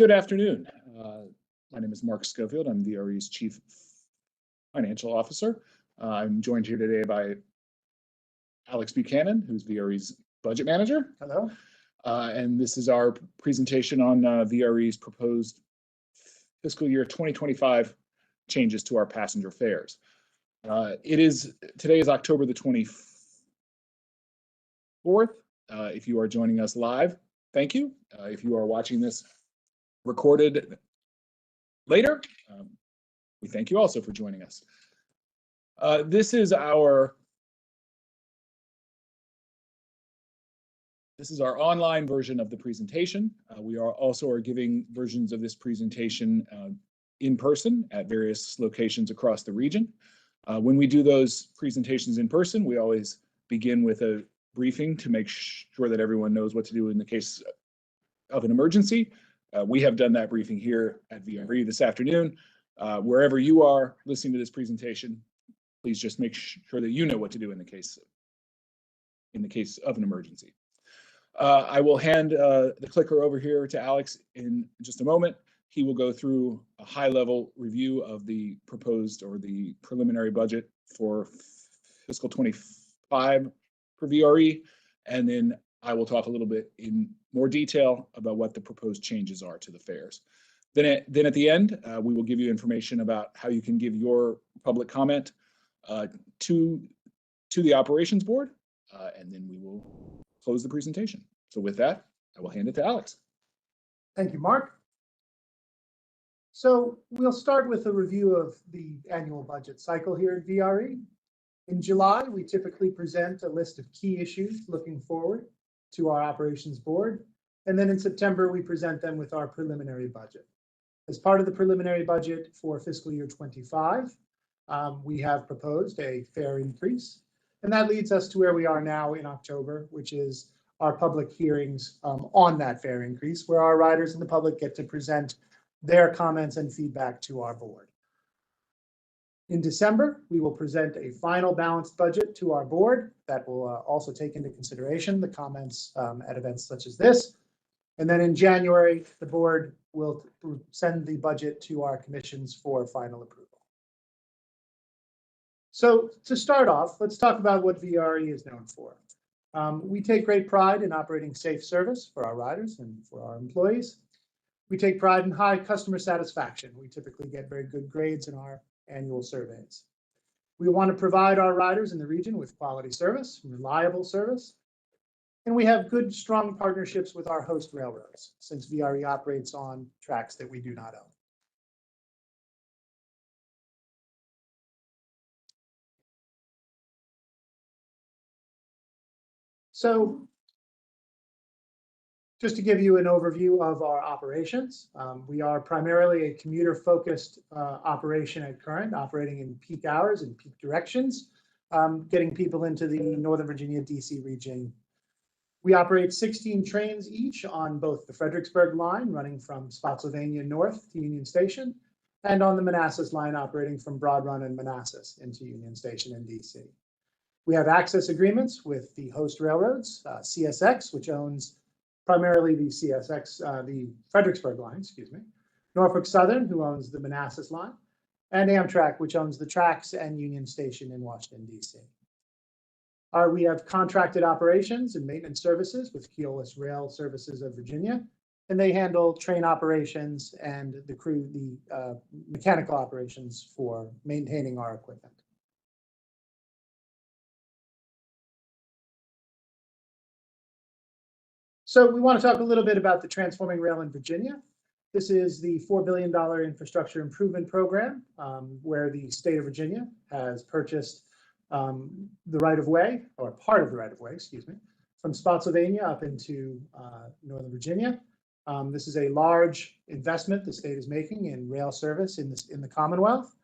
Good afternoon. My name is Mark Schofield. I'm VRE's Chief Financial Officer. I'm joined here today by Alex Buchanan, who's VRE's Budget Manager. Hello. And this is our presentation on VRE's proposed fiscal year 2025 changes to our passenger fares. Today is October the 24th. If you are joining us live, thank you. If you are watching this recorded later, we thank you also for joining us. This is our online version of the presentation. We are also giving versions of this presentation in person at various locations across the region. When we do those presentations in person, we always begin with a briefing to make sure that everyone knows what to do in the case of an emergency. We have done that briefing here at VRE this afternoon. Wherever you are listening to this presentation, please just make sure that you know what to do in the case of an emergency. I will hand the clicker over here to Alex in just a moment. He will go through a high-level review of the proposed or the preliminary budget for fiscal 25 for VRE, and then I will talk a little bit in more detail about what the proposed changes are to the fares. Then at the end, we will give you information about how you can give your public comment to the operations board, and then we will close the presentation. So with that, I will hand it to Alex. Thank you, Mark. So we'll start with a review of the annual budget cycle here at VRE. In July, we typically present a list of key issues looking forward to our operations board. And then in September, we present them with our preliminary budget. As part of the preliminary budget for fiscal year 25, we have proposed a fare increase. And that leads us to where we are now in October, which is our public hearings on that fare increase, where our riders and the public get to present their comments and feedback to our board. In December, we will present a final balanced budget to our board that will also take into consideration the comments at events such as this. And then in January, the board will send the budget to our commissions for final approval. So to start off, let's talk about what VRE is known for. We take great pride in operating safe service for our riders and for our employees. We take pride in high customer satisfaction. We typically get very good grades in our annual surveys. We want to provide our riders in the region with quality service, reliable service, and we have good, strong partnerships with our host railroads, since VRE operates on tracks that we do not own. So, just to give you an overview of our operations, we are primarily a commuter-focused operation at current, operating in peak hours and peak directions, getting people into the Northern Virginia, DC region. We operate 16 trains each on both the Fredericksburg line, running from Spotsylvania north to Union Station, and on the Manassas line, operating from Broad Run and Manassas into Union Station in DC. We have access agreements with the host railroads, CSX, which owns primarily the the Fredericksburg line, excuse me, Norfolk Southern, who owns the Manassas line, and Amtrak, which owns the tracks and Union Station in Washington, D.C. We have contracted operations and maintenance services with Keolis Rail Services of Virginia, and they handle train operations and the mechanical operations for maintaining our equipment. So we want to talk a little bit about the Transforming Rail in Virginia. This is the $4 billion infrastructure improvement program where the state of Virginia has purchased the right-of-way, or part of the right-of-way, excuse me, from Spotsylvania up into Northern Virginia. This is a large investment the state is making in rail service in the Commonwealth.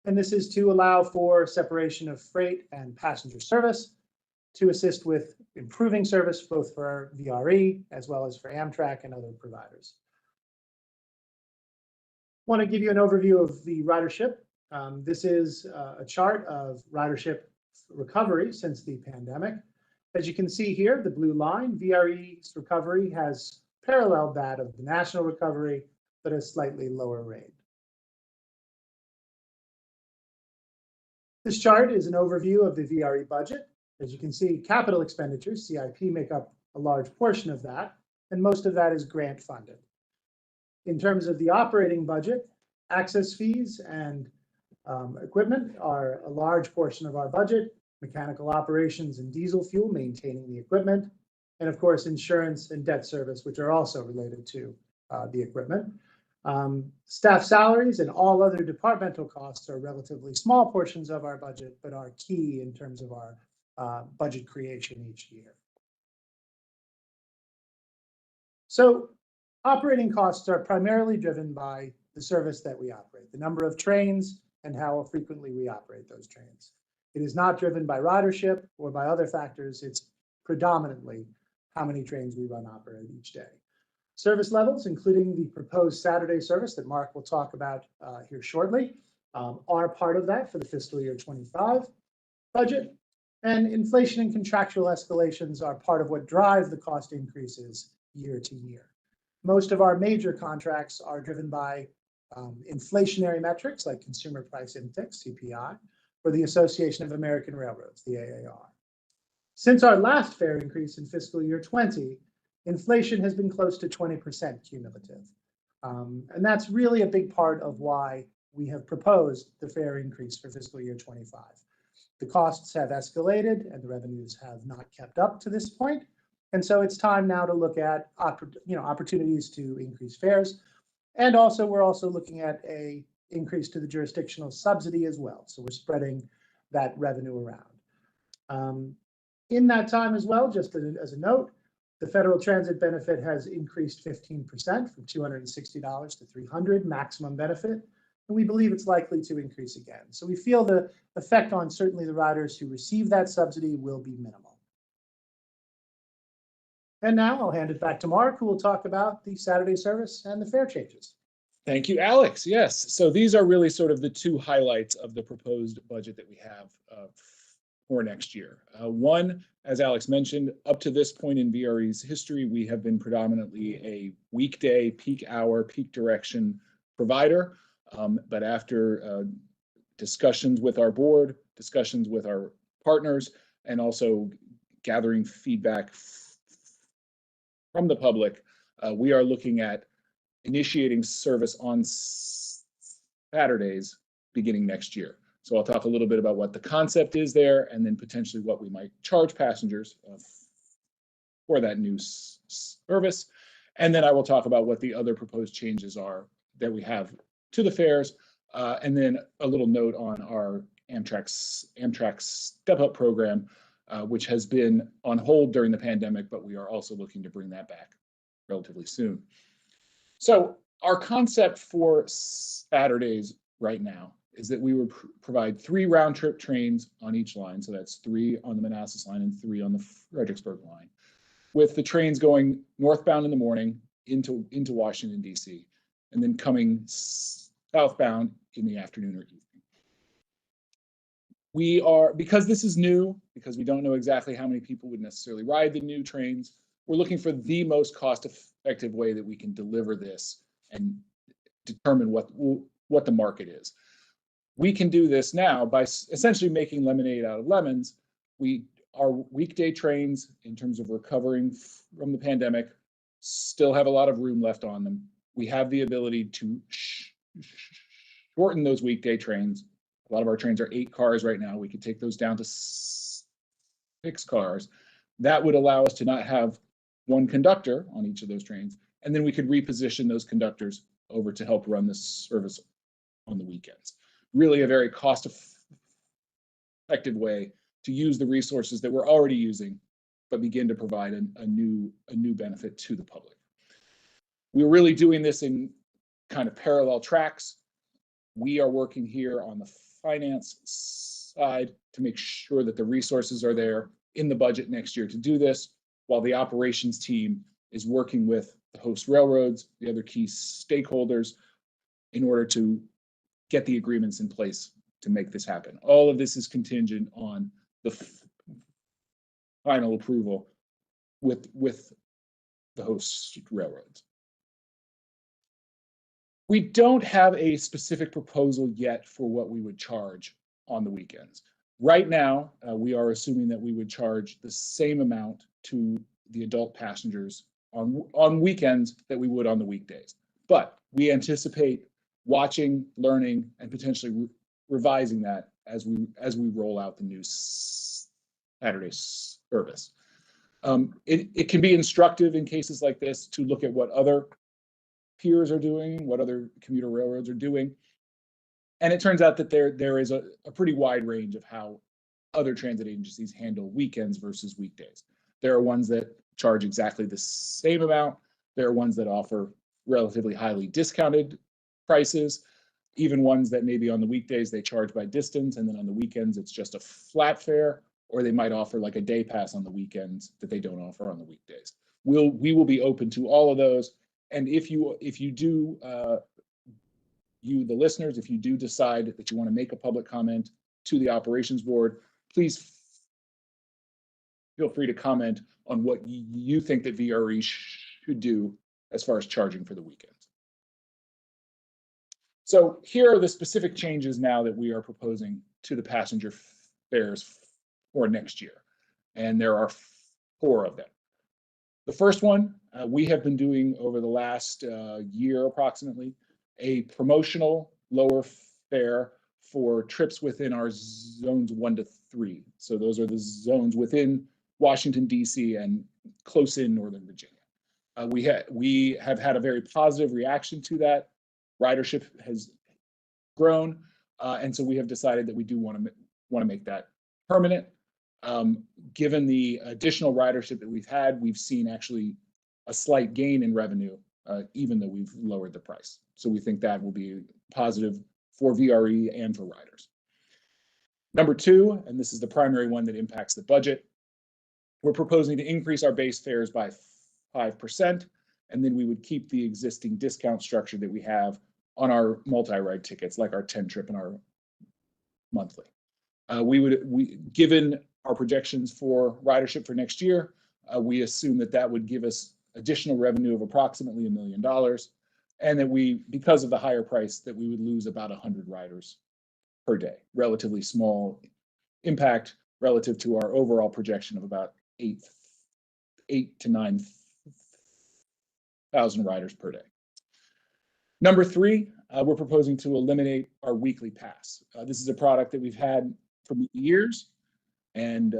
And this is to allow for separation of freight and passenger service to assist with improving service both for VRE as well as for Amtrak and other providers. I want to give you an overview of the ridership. This is a chart of ridership recovery since the pandemic. As you can see here, the blue line, VRE's recovery has paralleled that of the national recovery but a slightly lower rate. This chart is an overview of the VRE budget. As you can see, capital expenditures, CIP, make up a large portion of that, and most of that is grant funded. In terms of the operating budget, access fees and equipment are a large portion of our budget, mechanical operations and diesel fuel, maintaining the equipment, and of course, insurance and debt service, which are also related to the equipment. Staff salaries and all other departmental costs are relatively small portions of our budget, but are key in terms of our budget creation each year. So operating costs are primarily driven by the service that we operate, the number of trains and how frequently we operate those trains. It is not driven by ridership or by other factors. It's predominantly how many trains we run operate each day. Service levels, including the proposed Saturday service that Mark will talk about here shortly, are part of that for the fiscal year 25 budget. And inflation and contractual escalations are part of what drive the cost increases year to year. Most of our major contracts are driven by inflationary metrics like Consumer Price Index, CPI, or the Association of American Railroads, the AAR. Since our last fare increase in fiscal year 20, inflation has been close to 20% cumulative. And that's really a big part of why we have proposed the fare increase for fiscal year 25. The costs have escalated and the revenues have not kept up to this point. And so it's time now to look at opportunities to increase fares. And also, we're also looking at an increase to the jurisdictional subsidy as well. So we're spreading that revenue around. In that time as well, just as a note, the federal transit benefit has increased 15% from $260 to $300 maximum benefit. And we believe it's likely to increase again. So we feel the effect on certainly the riders who receive that subsidy will be minimal. And now I'll hand it back to Mark, who will talk about the Saturday service and the fare changes. Thank you, Alex. Yes, so these are really sort of the two highlights of the proposed budget that we have for next year. One, as Alex mentioned, up to this point in VRE's history, we have been predominantly a weekday, peak hour, peak direction provider. But after discussions with our board, discussions with our partners, and also gathering feedback from the public, we are looking at initiating service on Saturdays beginning next year. So I'll talk a little bit about what the concept is there, and then potentially what we might charge passengers for that new service. And then I will talk about what the other proposed changes are that we have to the fares, and then a little note on our Amtrak Step Up program, which has been on hold during the pandemic, but we are also looking to bring that back relatively soon. So our concept for Saturdays right now is that we would provide 3 round-trip trains on each line. So that's 3 on the Manassas line and 3 on the Fredericksburg line, with the trains going northbound in the morning into Washington, D.C., and then coming southbound in the afternoon or evening. We are, because this is new, because we don't know exactly how many people would necessarily ride the new trains, we're looking for the most cost-effective way that we can deliver this and determine what the market is. We can do this now by essentially making lemonade out of lemons. Our weekday trains, in terms of recovering from the pandemic, still have a lot of room left on them. We have the ability to shorten those weekday trains. A lot of our trains are 8 cars right now. We could take those down to 6 cars. That would allow us to not have one conductor on each of those trains, and then we could reposition those conductors over to help run this service on the weekends. Really a very cost-effective way to use the resources that we're already using, but begin to provide a new benefit to the public. We're really doing this in kind of parallel tracks. We are working here on the finance side to make sure that the resources are there in the budget next year to do this, while the operations team is working with the host railroads, the other key stakeholders, in order to get the agreements in place to make this happen. All of this is contingent on the final approval with the host railroads. We don't have a specific proposal yet for what we would charge on the weekends. Right now, we are assuming that we would charge the same amount to the adult passengers on weekends that we would on the weekdays. But we anticipate watching, learning, and potentially revising that as we roll out the new Saturday service. It can be instructive in cases like this to look at what other peers are doing, what other commuter railroads are doing. And it turns out that there is a pretty wide range of how other transit agencies handle weekends versus weekdays. There are ones that charge exactly the same amount. There are ones that offer relatively highly discounted prices, even ones that maybe on the weekdays they charge by distance, and then on the weekends it's just a flat fare, or they might offer like a day pass on the weekends that they don't offer on the weekdays. We will be open to all of those. And if you do, you, the listeners, if you do decide that you want to make a public comment to the operations board, please feel free to comment on what you think that VRE should do as far as charging for the weekends. So here are the specific changes now that we are proposing to the passenger fares for next year. And there are 4 of them. The first one, we have been doing over the last year approximately, a promotional lower fare for trips within our zones 1 to 3. So those are the zones within Washington, D.C. and close in Northern Virginia. We have had a very positive reaction to that. Ridership has grown, and so we have decided that we do want to make that permanent. Given the additional ridership that we've had, we've seen actually a slight gain in revenue, even though we've lowered the price. So we think that will be positive for VRE and for riders. Number 2, and this is the primary one that impacts the budget, we're proposing to increase our base fares by 5%, and then we would keep the existing discount structure that we have on our multi-ride tickets, like our 10 trip and our monthly. Given our projections for ridership for next year, we assume that would give us additional revenue of approximately $1 million, and that because of the higher price, that we would lose about 100 riders per day. Relatively small impact relative to our overall projection of about 8 to 9,000 riders per day. Number 3, we're proposing to eliminate our weekly pass. This is a product that we've had for years, and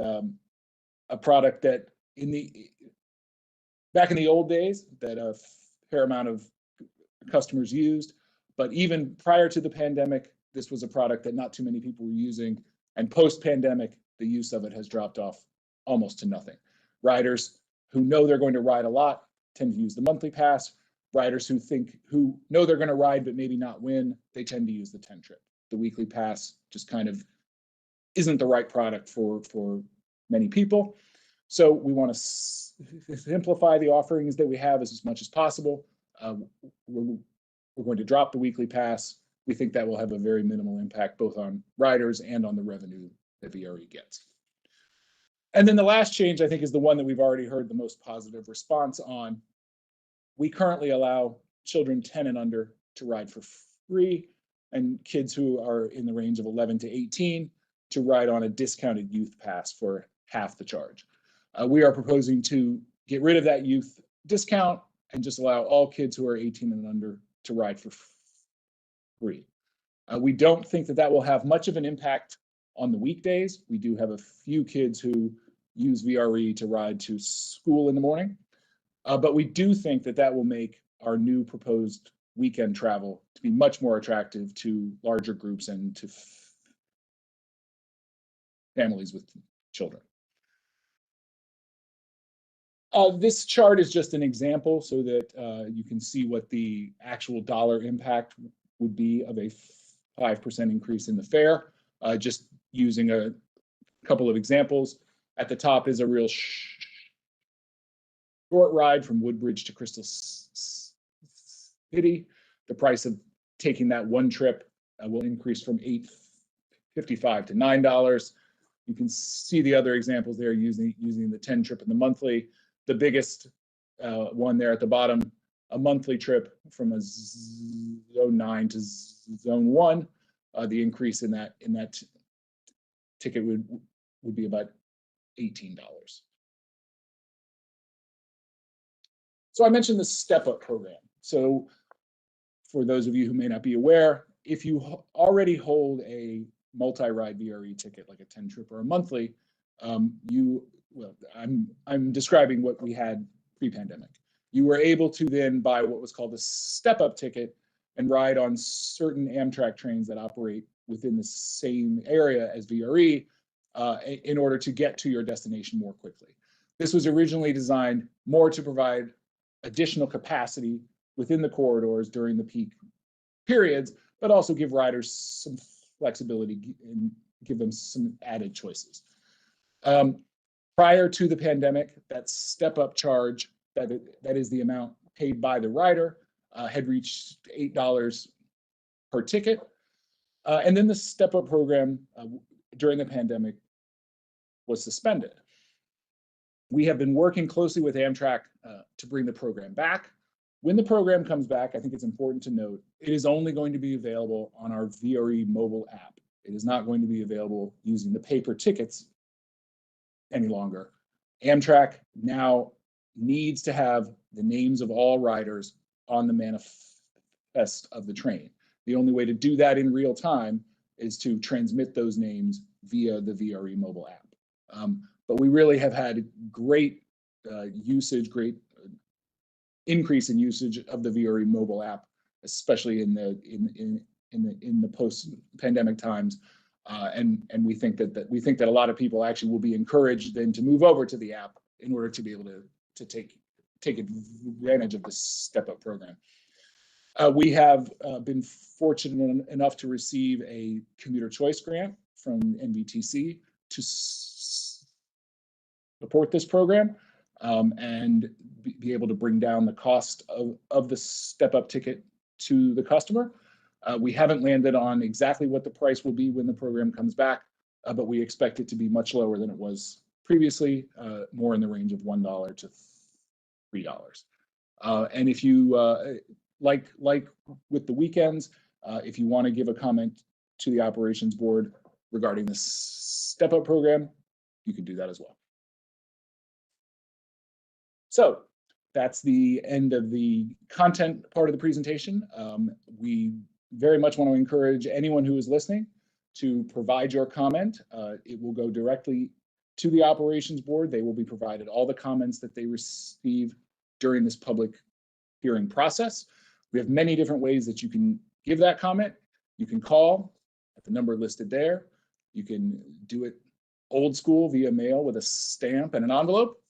a product that back in the old days that a fair amount of customers used, but even prior to the pandemic, this was a product that not too many people were using, and post-pandemic, the use of it has dropped off almost to nothing. Riders who know they're going to ride a lot tend to use the monthly pass. Riders who know they're going to ride but maybe not win, they tend to use the 10 trip. The weekly pass just kind of isn't the right product for many people. So we want to simplify the offerings that we have as much as possible. We're going to drop the weekly pass. We think that will have a very minimal impact both on riders and on the revenue that VRE gets. And then the last change, I think, is the one that we've already heard the most positive response on. We currently allow children 10 and under to ride for free, and kids who are in the range of 11 to 18 to ride on a discounted youth pass for half the charge. We are proposing to get rid of that youth discount and just allow all kids who are 18 and under to ride for free. We don't think that will have much of an impact on the weekdays. We do have a few kids who use VRE to ride to school in the morning, but we do think that will make our new proposed weekend travel to be much more attractive to larger groups and to families with children. This chart is just an example so that you can see what the actual dollar impact would be of a 5% increase in the fare. Just using a couple of examples. At the top is a real short ride from Woodbridge to Crystal City. The price of taking that one trip will increase from $8.55 to $9. You can see the other examples there using the 10 trip and the monthly. The biggest one there at the bottom a monthly trip from a zone 9 to zone 1, the increase in that ticket would be about $18. So I mentioned the Step Up program. So for those of you who may not be aware, if you already hold a multi-ride VRE ticket, like a 10 trip or a monthly, I'm describing what we had pre-pandemic. You were able to then buy what was called a Step Up ticket and ride on certain Amtrak trains that operate within the same area as VRE in order to get to your destination more quickly. This was originally designed more to provide additional capacity within the corridors during the peak periods, but also give riders some flexibility and give them some added choices. Prior to the pandemic, that Step Up charge, that is the amount paid by the rider, had reached $8 per ticket. And then the Step Up program during the pandemic was suspended. We have been working closely with Amtrak to bring the program back. When the program comes back, I think it's important to note, it is only going to be available on our VRE mobile app. It is not going to be available using the paper tickets any longer. Amtrak now needs to have the names of all riders on the manifest of the train. The only way to do that in real time is to transmit those names via the VRE mobile app. But we really have had great usage, great increase in usage of the VRE mobile app, especially in the post-pandemic times, and we think that a lot of people actually will be encouraged then to move over to the app in order to be able to take advantage of the Step Up program. We have been fortunate enough to receive a commuter choice grant from NVTC to support this program and be able to bring down the cost of the Step Up ticket to the customer. We haven't landed on exactly what the price will be when the program comes back, but we expect it to be much lower than it was previously, more in the range of $1 to $3. And if you, like with the weekends, if you want to give a comment to the operations board regarding the Step Up program, you can do that as well. So that's the end of the content part of the presentation. We very much want to encourage anyone who is listening to provide your comment. It will go directly to the operations board. They will be provided all the comments that they receive during this public hearing process. We have many different ways that you can give that comment. You can call at the number listed there. You can do it old school via mail with a stamp and an envelope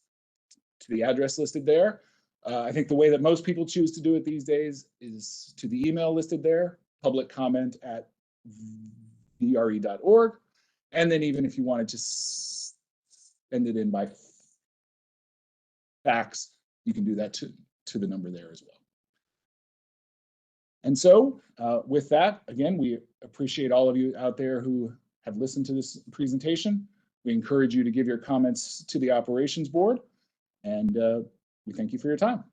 to the address listed there. I think the way that most people choose to do it these days is to the email listed there, publiccomment@vre.org. And then even if you wanted to send it in by fax, you can do that to the number there as well. And so with that, again, we appreciate all of you out there who have listened to this presentation. We encourage you to give your comments to the operations board, and we thank you for your time.